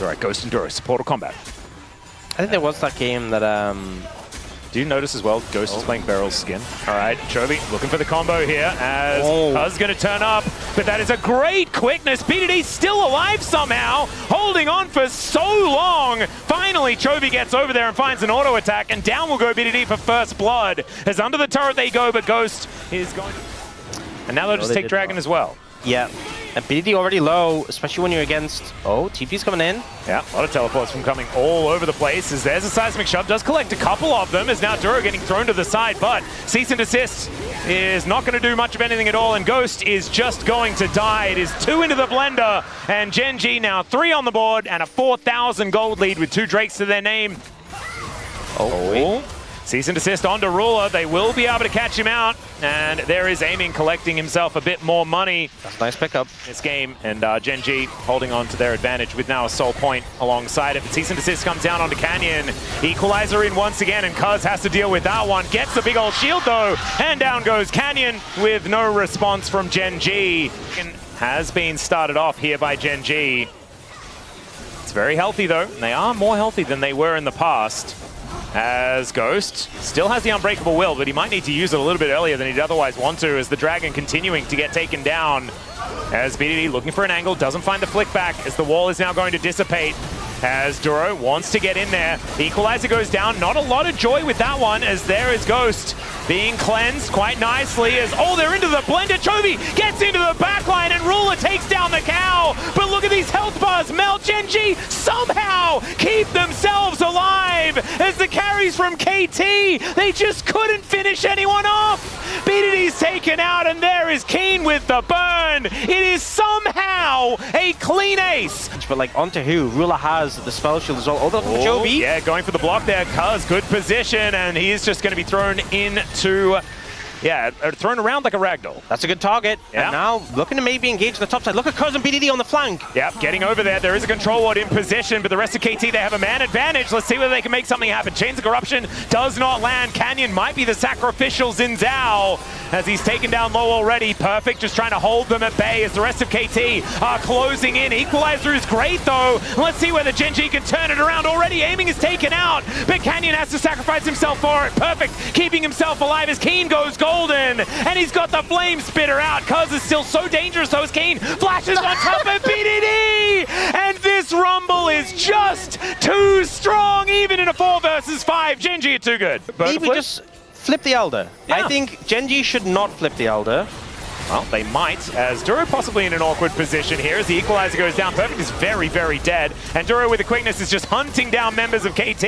All right, Ghost and Duro, supportal combat. I think there was that game that Do you notice as well, Ghost is playing Beryl's skin? All right, Chovy looking for the combo here as Cuzz going to turn up, but that is a great quickness. BDD still alive somehow, holding on for so long. Finally, Chovy gets over there and finds an auto attack, and down will go BDD for first blood. As under the turret they go, but Ghost is going to... And now they'll just take Dragon as well. Yeah, and BDD already low, especially when you're against... Oh, TP's coming in. Yeah, a lot of teleports from coming all over the place. As there's a seismic shove, does collect a couple of them, as now Duro getting thrown to the side, but cease and desist is not going to do much of anything at all, and Ghost is just going to die. It is 2 into the blender, and Gen.G now 3 on the board, and a 4,000 gold lead with 2 Drakes to their name. Oh. Cease and desist onto Ruler. They will be able to catch him out. And there is Aiming collecting himself a bit more money. That's a nice pickup. This game. And Gen.G holding on to their advantage with now a soul point alongside it. But cease and desist comes down onto Canyon. Equalizer in once again. And Cuzz has to deal with that one. Gets the big old shield though. And down goes Canyon with no response from Gen.G. Has been started off here by Gen.G. It's very healthy though. They are more healthy than they were in the past. As Ghost still has the Unbreakable Will, but he might need to use it a little bit earlier than he'd otherwise want to, as the Dragon continuing to get taken down. As BDD looking for an angle, doesn't find the flick back, as the wall is now going to dissipate. As Duro wants to get in there. Equalizer goes down. Not a lot of joy with that one, as there is Ghost being cleansed quite nicely. As they're into the blender. Chovy gets into the backline, and Ruler takes down the cow. But look at these health bars melt. Gen.G somehow keep themselves alive as the carries from KT. They just couldn't finish anyone off. BDD's taken out, and there is Kiin with the burn. It is somehow a clean ace. But like onto who? Ruler has the spell shield as well. Oh, the Chovy. Yeah, going for the block there. Cuzz, good position, and he's just going to be thrown into... Yeah, thrown around like a ragdoll. That's a good target. Yeah. And now looking to maybe engage the top side. Look at Cuzz and BDD on the flank. Yep, getting over there. There is a control ward in position, but the rest of KT, they have a man advantage. Let's see whether they can make something happen. Chains of Corruption does not land. Canyon might be the sacrificial Zinzao as he's taken down low already. Perfect, just trying to hold them at bay as the rest of KT are closing in. Equalizer is great though. Let's see whether Gen.G can turn it around. Already Aiming is taken out, but Canyon has to sacrifice himself for it. Perfect, keeping himself alive as Kiin goes golden, and he's got the flame spitter out. Cuzz is still so dangerous, so is Kiin. Flashes on top of BDD, and this rumble is just too strong, even in a 4 versus 5. Gen.G are too good. Maybe just flip the Elder. Yeah. I think Gen.G should not flip the Elder. Well, they might, as Duro possibly in an awkward position here as the Equalizer goes down. Perfect is very, very dead, and Duro with the quickness is just hunting down members of KT.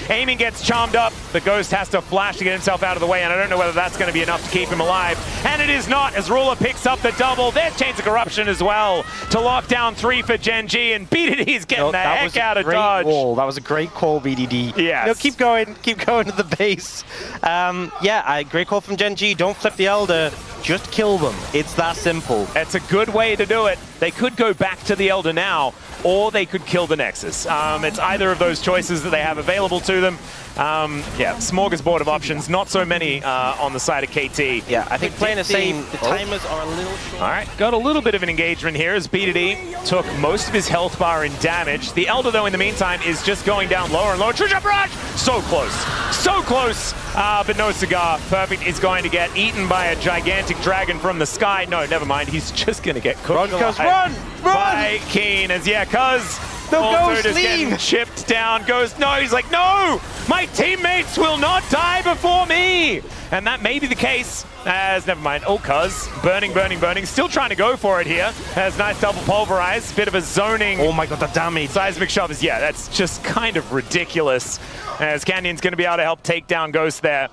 Aiming gets charmed up. The Ghost has to flash to get himself out of the way, and I don't know whether that's going to be enough to keep him alive. And it is not, as Ruler picks up the double. There's Chains of Corruption as well to lock down 3 for Gen.G, and BDD is getting the heck out of dodge. That was a great call, BDD. Yes. No, keep going to the base. Yeah, great call from Gen.G. Don't flip the Elder. Just kill them. It's that simple. It's a good way to do it. They could go back to the Elder now, or they could kill the Nexus. It's either of those choices that they have available to them. Yeah, smorgasbord of options, not so many on the side of KT. Yeah, I think playing it safe, the timers are a little short. All right, got a little bit of an engagement here as BDD took most of his health bar in damage. The Elder, though, in the meantime, is just going down lower and lower. True Shot Barrage! So close, but no cigar. Perfect is going to get eaten by a gigantic dragon from the sky. No, never mind, he's just going to get cooked Run! by Kiin, as Cuzz also just getting chipped down. Ghost, no, he's like, no! My teammates will not die before me! And that may be the case, as, never mind, Cuzz, burning, still trying to go for it here. Has nice double pulverize, bit of a zoning. Oh my god, the damage. Seismic shove is, yeah, that's just kind of ridiculous, as Canyon's going to be able to help take down Ghost there.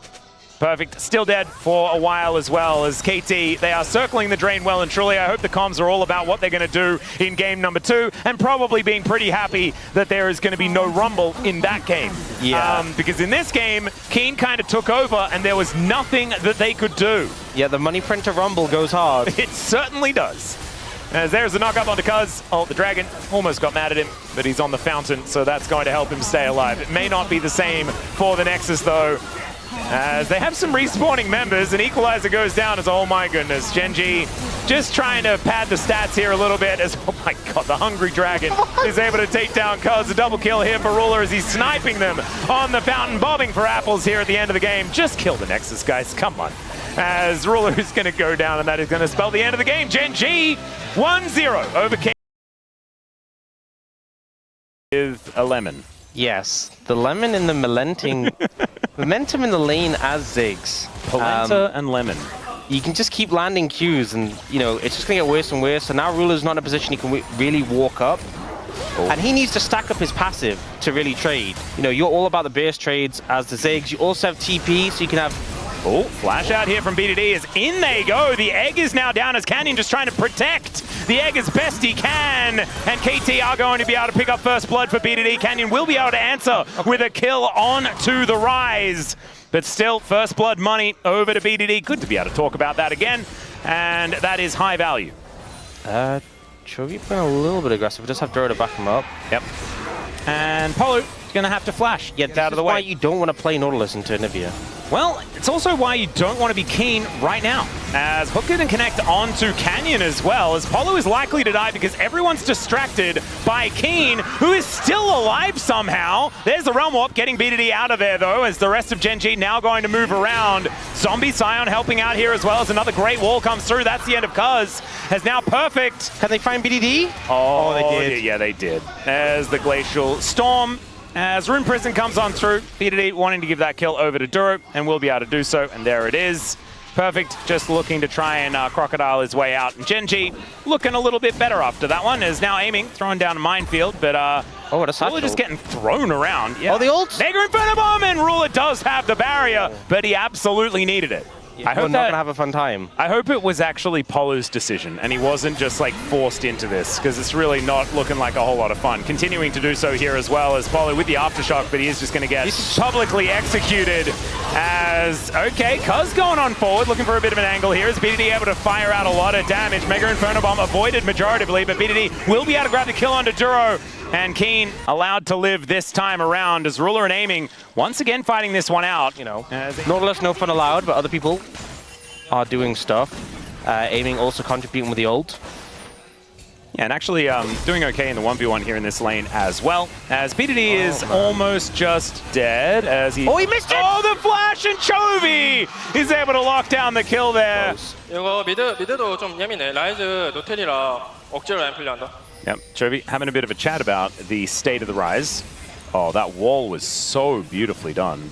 Perfect, still dead for a while as well as KT. They are circling the drain well and truly. I hope the comms are all about what they're going to do in game number 2, and probably being pretty happy that there is going to be no rumble in that game. Yeah. Because in this game, Kiin kind of took over and there was nothing that they could do. Yeah, the money printer rumble goes hard. It certainly does. As there's the knock-up onto Cuzz. Oh, the dragon almost got mad at him, but he's on the fountain, so that's going to help him stay alive. It may not be the same for the Nexus, though. as they have some respawning members, and Equalizer goes down as, oh my goodness, Gen.G just trying to pad the stats here a little bit as, oh my god, the Hungry Dragon is able to take down Cuzz. A double kill here for Ruler as he's sniping them on the fountain, bobbing for apples here at the end of the game. Just kill the Nexus, guys, come on. As Ruler is going to go down, and that is going to spell the end of the game. Gen.G 1-0 over KT with a lemon. Yes, the lemon in the momentum in the lane as Ziggs. Polenta and lemon. You can just keep landing Qs, and you know it's just gonna get worse and worse. So now Ruler's not in a position he can really walk up, and he needs to stack up his passive to really trade. You know, you're all about the burst trades as the Ziggs. You also have TP, so you can have. Oh, flash out here from BDD as in they go. The egg is now down as Canyon just trying to protect the egg as best he can. And KT are going to be able to pick up first blood for BDD. Canyon will be able to answer with a kill on to the Ryze. But still, first blood money over to BDD. Good to be able to talk about that again. And that is high value. Chovy playing a little bit aggressive. We just have Duro to back him up. Yep. And Pollu is going to have to flash, get out of the way. Why you don't want to play Nautilus into Anivia. Well, it's also why you don't want to be Kiin right now, as Hook didn't connect onto Canyon as well, as Pollu is likely to die because everyone's distracted by Kiin, who is still alive somehow. There's the Realm Warp getting BDD out of there, though, as the rest of Gen.G now going to move around. Zombie Sion helping out here as well, as another great wall comes through. That's the end of Cuzz, as now Perfect. Can they find BDD? Oh, they did. Yeah, they did. As the Glacial Storm, as Rune Prison comes on through, BDD wanting to give that kill over to Duro, and will be able to do so, and there it is. Perfect, just looking to try and crocodile his way out. And Gen.G looking a little bit better after that one, is now aiming, throwing down a minefield, but oh, what a Ruler just getting thrown around. Yeah. Oh, the ult! Mega Inferno Bomb, and Ruler does have the barrier, but he absolutely needed it. I hope not gonna have a fun time. I hope it was actually Pollu's decision and he wasn't just like forced into this, because it's really not looking like a whole lot of fun. Continuing to do so here as well as Pollu with the aftershock, but he is just going to get publicly executed as, okay, Cuzz going on forward, looking for a bit of an angle here. Is BDD able to fire out a lot of damage? Mega Inferno Bomb avoided majoritively, but BDD will be able to grab the kill onto Duro. And Kiin allowed to live this time around as Ruler and Aiming once again fighting this one out. You know, Nautilus no fun allowed, but other people are doing stuff. Aiming also contributing with the ult. Yeah, and actually doing okay in the 1v1 here in this lane as well. As BDD is almost just dead as he... Oh, he missed it! Oh, the flash, and Chovy is able to lock down the kill there. 이거 미드도 좀 예민해. 라이즈 노텔이라 억지로 안 풀려한다. Yep, Chovy having a bit of a chat about the state of the Ryze. Oh, that wall was so beautifully done.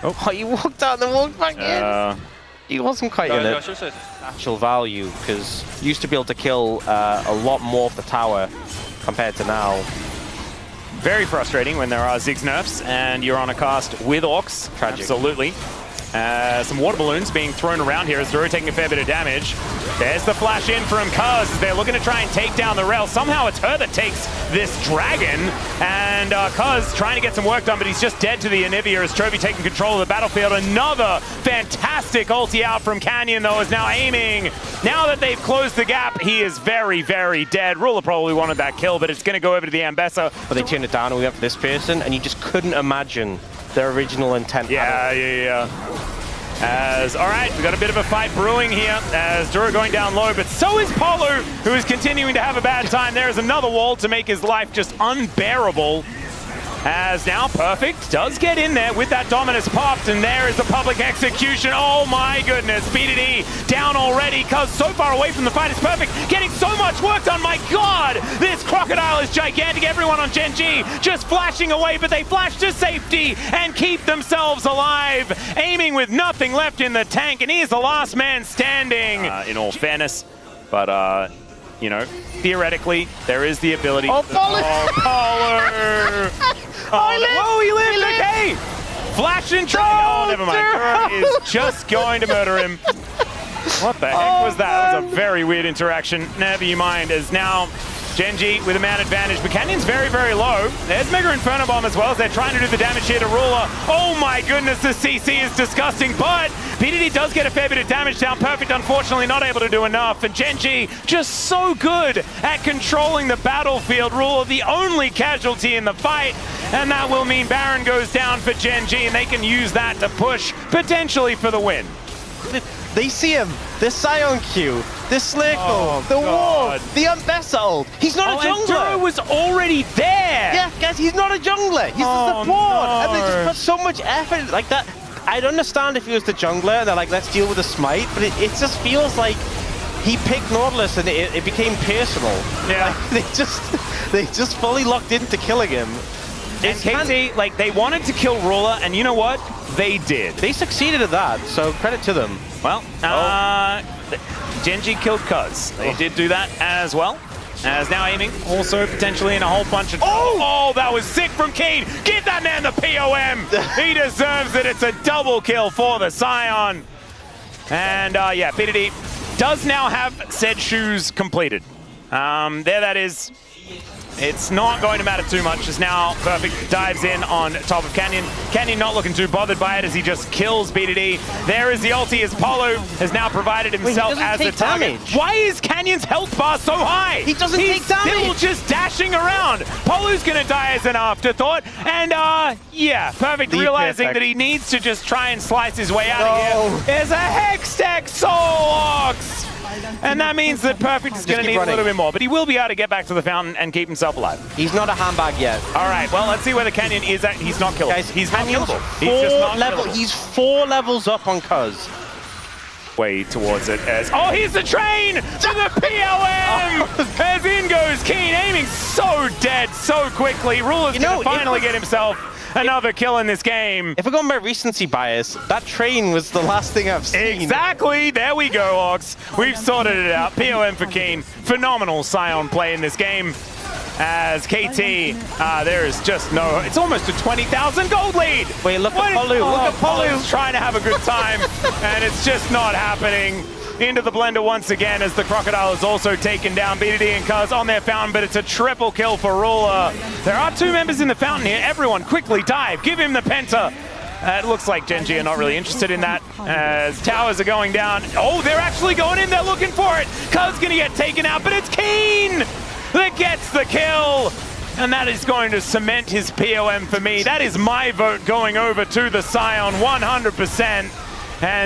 Oh, he walked out and then walked back in. He wasn't quite in it. Actual value, because used to be able to kill a lot more of the tower compared to now. Very frustrating when there are Ziggs nerfs and you're on a cast with Orcs. Tragic. Absolutely. Some water balloons being thrown around here as Duro taking a fair bit of damage. There's the flash in from Cuzz. They're looking to try and take down the Rell. Somehow it's her that takes this dragon. And Cuzz trying to get some work done, but he's just dead to the Anivia as Chovy taking control of the battlefield. Another fantastic ulti out from Canyon, though, is now Aiming. Now that they've closed the gap, he is very, very dead. Ruler probably wanted that kill, but it's going to go over to the Ambessa. But they turned it down and we went for this person, and you just couldn't imagine their original intent. Yeah. All right, we've got a bit of a fight brewing here as Duro going down low, but so is Pollu, who is continuing to have a bad time. There is another wall to make his life just unbearable. As now Perfect does get in there with that Dominus popped, and there is the public execution. Oh my goodness, BDD down already. Cuzz so far away from the fight is Perfect, getting so much work done. My God, this crocodile is gigantic. Everyone on Gen.G just flashing away, but they flash to safety and keep themselves alive. Aiming with nothing left in the tank, and he is the last man standing. In all fairness, but you know, theoretically, there is the ability. Oh, Pollu! Oh, Pollu! Oh, he lived! Okay! Flash and try! Oh, never mind. Duro is just going to murder him. What the heck was that? That was a very weird interaction. Never you mind, as now Gen.G with a man advantage, but Canyon's very, very low. There's Mega Inferno Bomb as well as they're trying to do the damage here to Ruler. Oh my goodness, the CC is disgusting, but BDD does get a fair bit of damage down. Perfect, unfortunately, not able to do enough. And Gen.G just so good at controlling the battlefield. Ruler, the only casualty in the fight. and that will mean Baron goes down for Gen.G, and they can use that to push potentially for the win. They see him. The Sion Q, the Slickle, the Wall, the Ambessa ult. He's not a jungler. And Duro was already there. Yeah, guys, he's not a jungler. He's the support. No. And they just put so much effort like that. I'd understand if he was the jungler and they're like, let's deal with the smite, but it just feels like he picked Nautilus and it became personal. Yeah. Like, they just fully locked into killing him. And KT, like, they wanted to kill Ruler, and you know what? They did. They succeeded at that, so credit to them. Well, Gen.G killed Cuzz. They did do that as well. As now aiming, also potentially in a whole bunch of... Oh, that was sick from Kiin! Give that man the POM! He deserves it. It's a double kill for the Sion. And yeah, BDD does now have said shoes completed. There that is. It's not going to matter too much as now Perfect dives in on top of Canyon. Canyon not looking too bothered by it as he just kills BDD. There is the ulti as Pollu has now provided himself as a target. Damage. Why is Canyon's health bar so high? He doesn't take damage. He's still just dashing around. Pollu's going to die as an afterthought. And yeah, Perfect realizing that he needs to just try and slice his way out of here. There's a Hextech Soul Ox. And that means that Perfect is going to need a little bit more, but he will be able to get back to the fountain and keep himself alive. He's not a handbag yet. All right, well, let's see where the Canyon is at. He's not killable. Guys, he's not killable. He's just not killable. He's 4 levels up on Cuzz. Way towards it as... Oh, here's the train to the POM! As in goes Kiin, aiming so dead so quickly. Ruler's going to finally get himself another kill in this game. If we're going by recency bias, that train was the last thing I've seen. Exactly. There we go, Ox. We've sorted it out. POM for Kiin. Phenomenal Sion play in this game. As KT, there is just no... It's almost a 20,000 gold lead. Wait, look at Pollu. Look at Pollu. Pollu's trying to have a good time, and it's just not happening. Into the blender once again as the Crocodile is also taken down. BDD and Cuzz on their fountain, but it's a triple kill for Ruler. There are 2 members in the fountain here. Everyone quickly dive. Give him the Penta. It looks like Gen.G are not really interested in that as towers are going down. Oh, they're actually going in. They're looking for it. Cuzz going to get taken out, but it's Kiin that gets the kill. And that is going to cement his POM for me. That is my vote going over to the Sion 100%. And